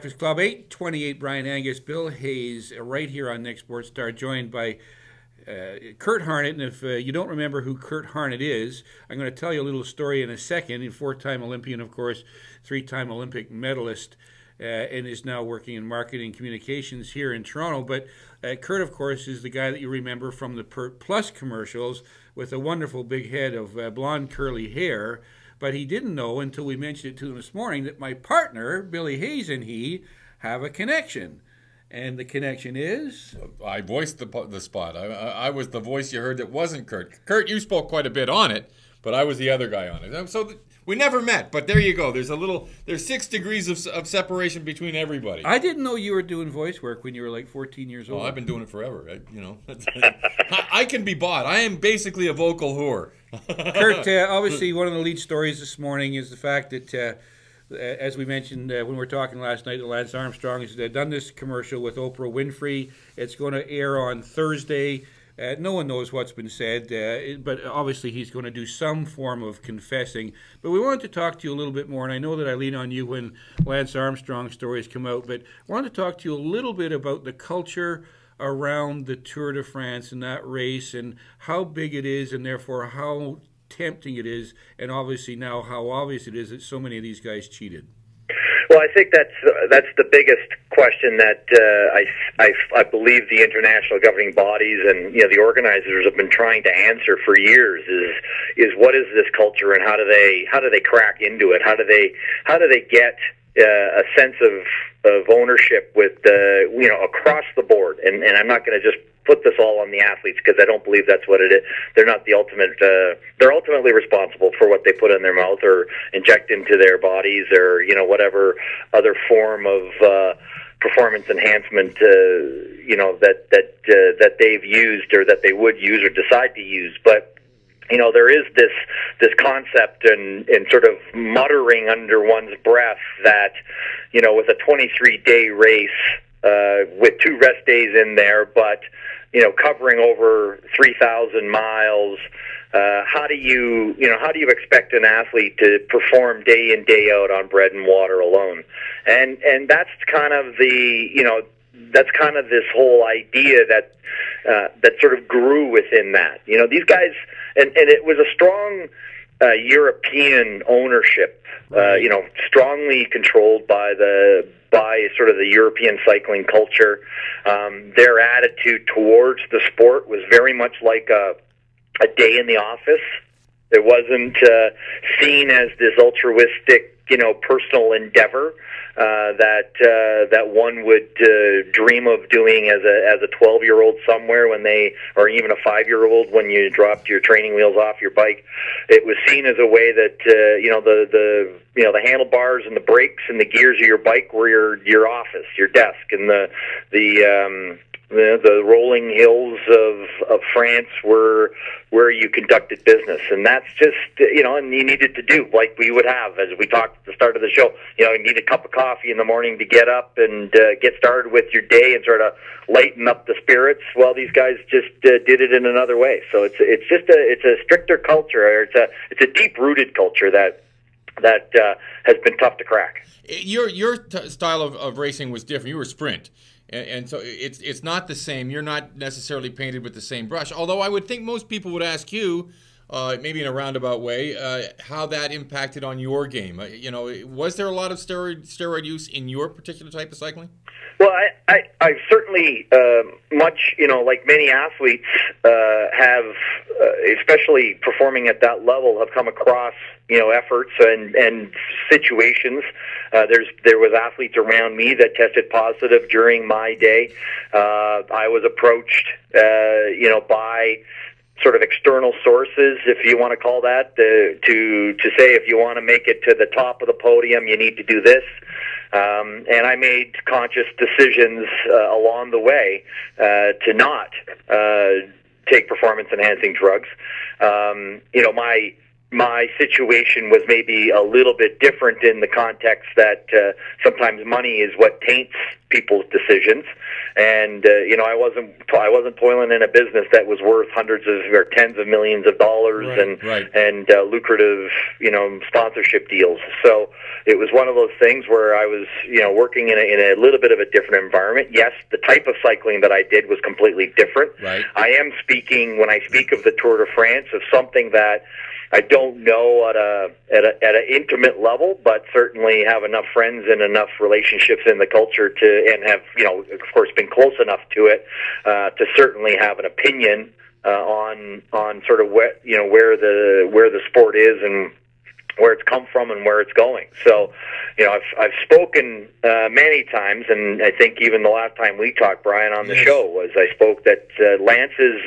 Breakfast Club, 8:28. Brian Angus, Bill Hayes, right here on Next Sports Star, joined by Kurt Harnett. And if you don't remember who Kurt Harnett is, I'm going to tell you a little story in a second. A four-time Olympian, of course, three-time Olympic medalist, and is now working in marketing communications here in Toronto. But Kurt, of course, is the guy that you remember from the Pert Plus commercials with a wonderful big head of blonde curly hair. But he didn't know until we mentioned it to him this morning that my partner, Billy Hayes, and he have a connection. And the connection is? I voiced the spot. I was the voice you heard that wasn't Kurt. Kurt, you spoke quite a bit on it, but I was the other guy on it. So we never met, but there you go. There's 6 degrees of separation between everybody. I didn't know you were doing voice work when you were like 14 years old. Well, I've been doing it forever. I can be bought. I am basically a vocal whore. Kurt, obviously one of the lead stories this morning is the fact that, as we mentioned when we were talking last night, that Lance Armstrong has done this commercial with Oprah Winfrey. It's going to air on Thursday. No one knows what's been said, but obviously he's going to do some form of confessing. But we wanted to talk to you a little bit more, and I know that I lean on you when Lance Armstrong stories come out, but I wanted to talk to you a little bit about the culture around the Tour de France and that race and how big it is and therefore how tempting it is, and obviously now how obvious it is that so many of these guys cheated. Well, I think that's the biggest question that I believe the international governing bodies and the organizers have been trying to answer for years is what is this culture and how do they crack into it? How do they get a sense of ownership with across the board? And I'm not going to just put this all on the athletes because I don't believe that's what it is. They're not the ultimate. They're ultimately responsible for what they put in their mouth or inject into their bodies or whatever other form of performance enhancement that they've used or that they would use or decide to use. But there is this concept and sort of muttering under one's breath that with a 23-day race with 2 rest days in there, but covering over 3,000 miles. How do you expect an athlete to perform day in, day out on bread and water alone? And that's kind of this whole idea that sort of grew within that. These guys, and it was a strong European ownership, strongly controlled by sort of the European cycling culture. Their attitude towards the sport was very much like a day in the office. It wasn't seen as this altruistic, personal endeavor that one would dream of doing as a 12-year-old somewhere or even a 5-year-old when you dropped your training wheels off your bike. It was seen as a way that the handlebars and the brakes and the gears of your bike were your office, your desk, and the rolling hills of France were where you conducted business. And that's just, and you needed to do like we would have, as we talked at the start of the show, you need a cup of coffee in the morning to get up and get started with your day and sort of lighten up the spirits. Well, these guys just did it in another way. So it's a stricter culture, or it's a deep-rooted culture that has been tough to crack. Your style of racing was different. You were sprint. And so it's not the same. You're not necessarily painted with the same brush. Although I would think most people would ask you, maybe in a roundabout way, how that impacted on your game. Was there a lot of steroid use in your particular type of cycling? Well, I certainly, much, like many athletes have, especially performing at that level, have come across, efforts and situations. There was athletes around me that tested positive during my day. I was approached, by sort of external sources, if you want to call that, to say if you want to make it to the top of the podium, you need to do this. And I made conscious decisions along the way to not take performance-enhancing drugs. my situation was maybe a little bit different in the context that sometimes money is what taints people's decisions, and I wasn't toiling in a business that was worth hundreds of or tens of millions of dollars and lucrative sponsorship deals. So it was one of those things where I was working in a little bit of a different environment. Yes, the type of cycling that I did was completely different. Right. I am speaking, when I speak of the Tour de France, of something that I don't know at an intimate level, but certainly have enough friends and enough relationships in the culture and have, of course, been close enough to it to certainly have an opinion on sort of where the sport is and where it's come from and where it's going. So, I've spoken many times, and I think even the last time we talked, Brian, on the show, was I spoke that Lance is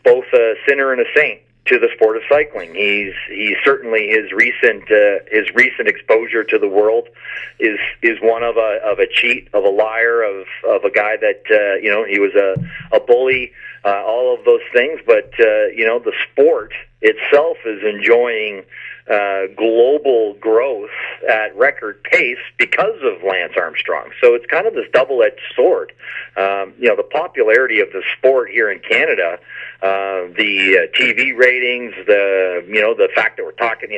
both a sinner and a saint to the sport of cycling. He's certainly his recent exposure to the world is one of a cheat, of a liar, of a guy that he was a bully, all of those things. But the sport itself is enjoying global growth at record pace because of Lance Armstrong. So it's kind of this double-edged sword. The popularity of the sport here in Canada, the TV ratings, the fact that we're talking,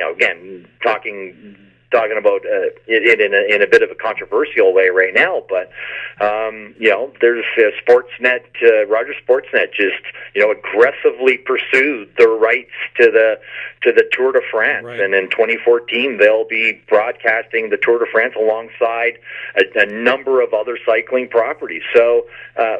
talking about it in a bit of a controversial way right now, but there's Sportsnet, Rogers Sportsnet just aggressively pursued the rights to the Tour de France, and in 2014 they'll be broadcasting the Tour de France alongside a number of other cycling properties. So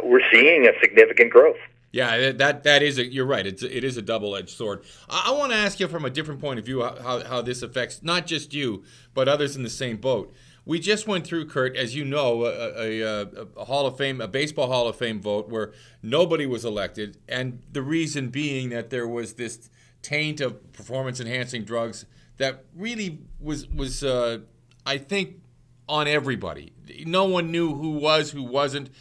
we're seeing a significant growth. Yeah, that is you're right. It is a double-edged sword. I want to ask you from a different point of view how this affects not just you, but others in the same boat. We just went through, Kurt, as you know, a Hall of Fame, a baseball Hall of Fame vote where nobody was elected, and the reason being that there was this taint of performance-enhancing drugs that really was I think, on everybody. No one knew who was, who wasn't,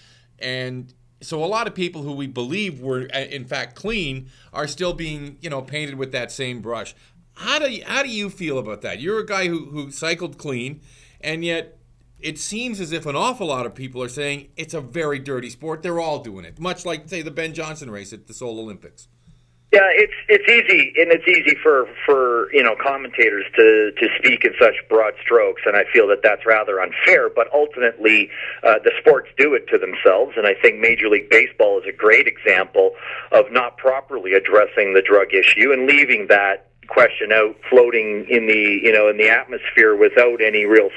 and so a lot of people who we believe were, in fact, clean are still being, painted with that same brush. How do you feel about that? You're a guy who cycled clean, and yet it seems as if an awful lot of people are saying it's a very dirty sport. They're all doing it, much like, say, the Ben Johnson race at the Seoul Olympics. Yeah, it's easy, and it's easy for commentators to speak in such broad strokes, and I feel that that's rather unfair. But ultimately, the sports do it to themselves, and I think Major League Baseball is a great example of not properly addressing the drug issue and leaving that question out floating in the atmosphere without any real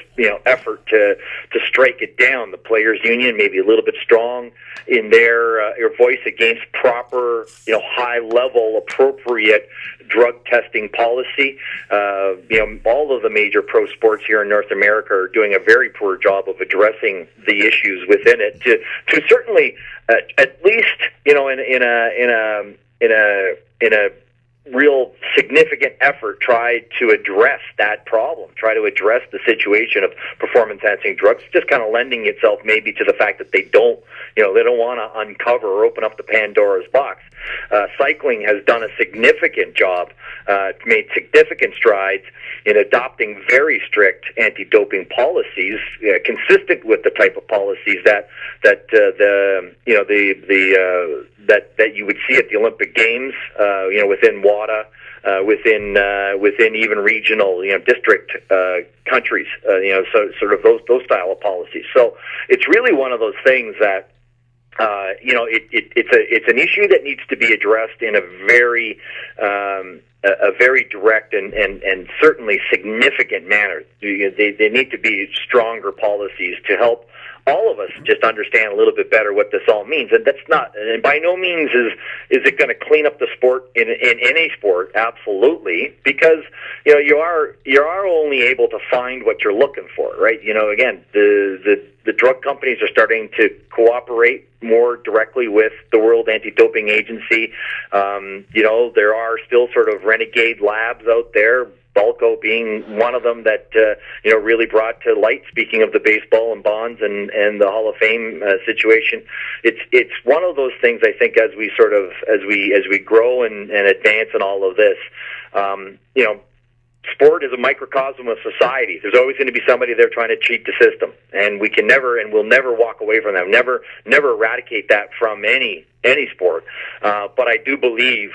effort to strike it down. The players' union may be a little bit strong in their voice against proper, high level, appropriate drug testing policy. All of the major pro sports here in North America are doing a very poor job of addressing the issues within it. To certainly, at least, in a real significant effort try to address that problem, try to address the situation of performance-enhancing drugs, just kind of lending itself maybe to the fact that they don't want to uncover or open up the Pandora's box. Cycling has done a significant job, made significant strides in adopting very strict anti-doping policies, consistent with the type of policies that you would see at the Olympic Games, within WADA, within even regional, district countries, so sort of those style of policies. So it's really one of those things that it's an issue that needs to be addressed in a very direct and certainly significant manner. They need to be stronger policies to help all of us just understand a little bit better what this all means. And that's not, and by no means is it going to clean up the sport in any sport. Absolutely, because you are only able to find what you're looking for, right? Again, the drug companies are starting to cooperate more directly with the World Anti-Doping Agency. There are still sort of renegade labs out there, Balco being one of them that really brought to light. Speaking of the baseball and bonds and the Hall of Fame situation, it's one of those things. I think as we grow and advance in all of this, sport is a microcosm of society. There's always going to be somebody there trying to cheat the system, and we can never and will never walk away from them. Never eradicate that from any sport. But I do believe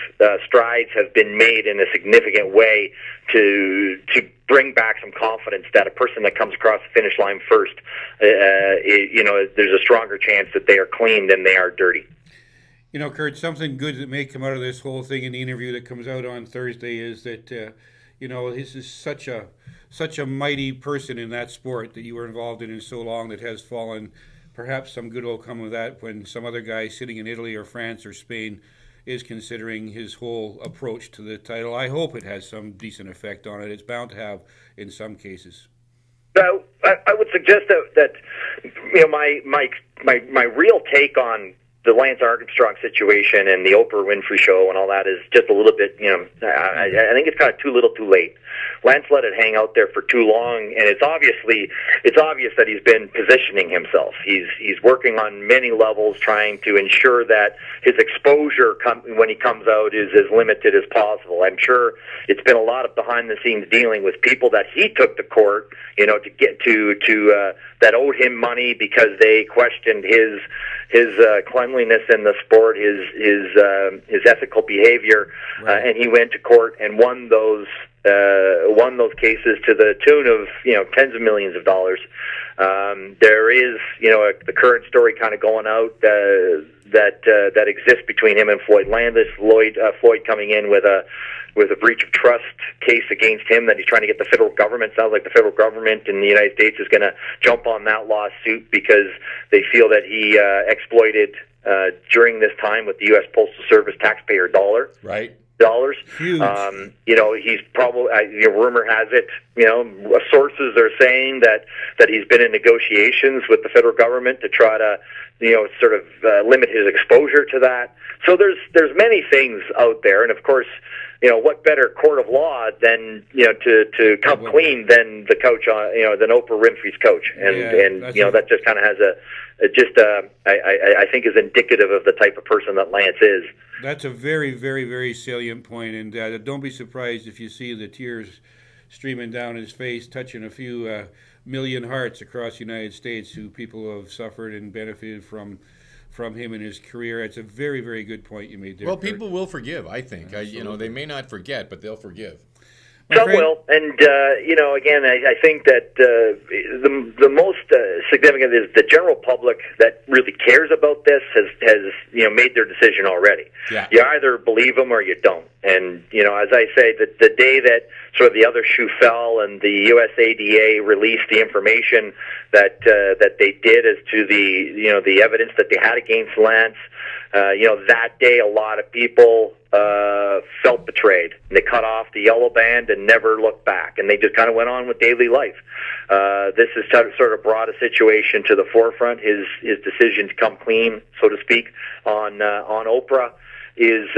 strides have been made in a significant way to bring back some confidence that a person that comes across the finish line first, there's a stronger chance that they are clean than they are dirty. You know, Kurt, something good that may come out of this whole thing in the interview that comes out on Thursday is that, this is such a mighty person in that sport that you were involved in so long that has fallen. Perhaps some good will come of that when some other guy sitting in Italy or France or Spain is considering his whole approach to the title. I hope it has some decent effect on it. It's bound to have in some cases. I would suggest that my real take on the Lance Armstrong situation and the Oprah Winfrey show and all that is just a little bit, I think it's kind of too little too late. Lance let it hang out there for too long, and it's obvious that he's been positioning himself. He's working on many levels trying to ensure that his exposure when he comes out is as limited as possible. I'm sure it's been a lot of behind-the-scenes dealing with people that he took to court, to get to that owed him money because they questioned his cleanliness in the sport, his ethical behavior, right. And he went to court and won those cases to the tune of tens of millions of dollars. There is the current story kind of going out that exists between him and Floyd Landis. Floyd coming in with a breach of trust case against him that he's trying to get the federal government. Sounds like the federal government in the United States is going to jump on that lawsuit because they feel that he exploited during this time with the U.S. Postal Service taxpayer dollars. Huge. He's probably. Rumor has it. Sources are saying that he's been in negotiations with the federal government to try to, sort of limit his exposure to that. So there's many things out there, and of course, what better court of law than to come clean than the coach than Oprah Winfrey's coach, and that just kind of has I think is indicative of the type of person that Lance is. That's a very, very, very salient point, and don't be surprised if you see the tears streaming down his face, touching a few million hearts across the United States who people have suffered and benefited from him in his career. It's a very, very good point you made there. Well, people will forgive, I think. They may not forget, but they'll forgive. Some will, and again, I think that the most significant is the general public that really cares about this has made their decision already. Yeah. You either believe them or you don't. And as I say, the day that sort of the other shoe fell and the USADA released the information that they did as to the evidence that they had against Lance, that day a lot of people felt betrayed. And they cut off the yellow band and never looked back, and they just kind of went on with daily life. This has sort of brought a situation to the forefront. His decision to come clean, so to speak, on Oprah is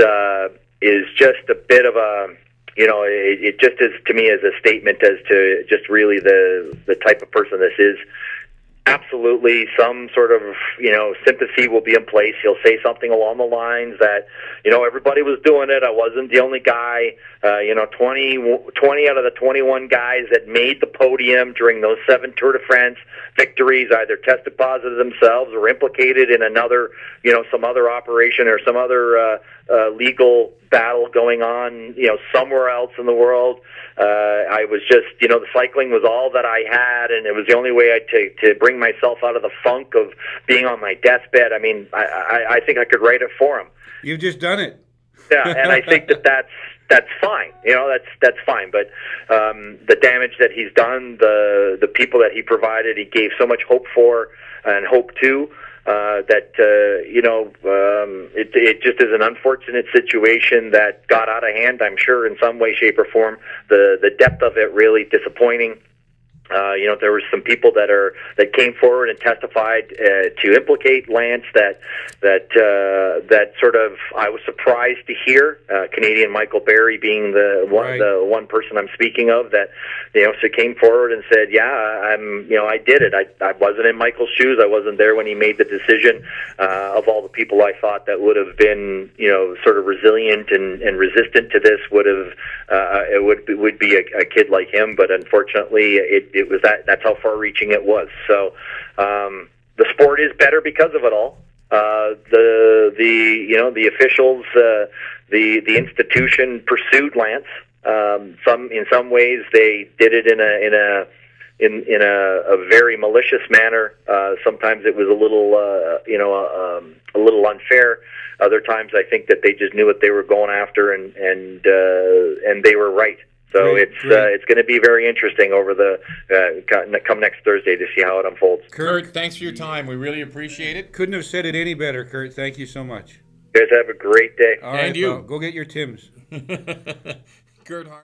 just a bit of a it just is to me as a statement as to just really the type of person this is. Absolutely, some sort of sympathy will be in place. He'll say something along the lines that everybody was doing it. I wasn't the only guy. 20 out of the 21 guys that made the podium during those 7 Tour de France victories either tested positive themselves or implicated in another, some other operation or some other legal battle going on, somewhere else in the world. I was just, the cycling was all that I had, and it was the only way to bring myself out of the funk of being on my deathbed. I mean, I think I could write it for him. You've just done it. Yeah, and I think that's fine. That's fine. But the damage that he's done, the people that he provided, he gave so much hope for and hope to. It just is an unfortunate situation that got out of hand, I'm sure, in some way, shape, or form. The depth of it really disappointing. There were some people that came forward and testified to implicate Lance that sort of I was surprised to hear. Canadian Michael Berry being the one person I'm speaking of that so came forward and said, I did it. I wasn't in Michael's shoes. I wasn't there when he made the decision. Of all the people I thought that would have been sort of resilient and resistant to this it would be a kid like him, but unfortunately it was that's how far-reaching it was. So the sport is better because of it all. The officials, the institution pursued Lance. In some ways they did it in a very malicious manner. Sometimes it was a little unfair. Other times I think that they just knew what they were going after, and they were right. So it's going to be very interesting over come next Thursday to see how it unfolds. Kurt, thanks for your time. We really appreciate it. Couldn't have said it any better, Kurt. Thank you so much. You guys have a great day. All right, and you. Go get your Tims. Kurt Hart.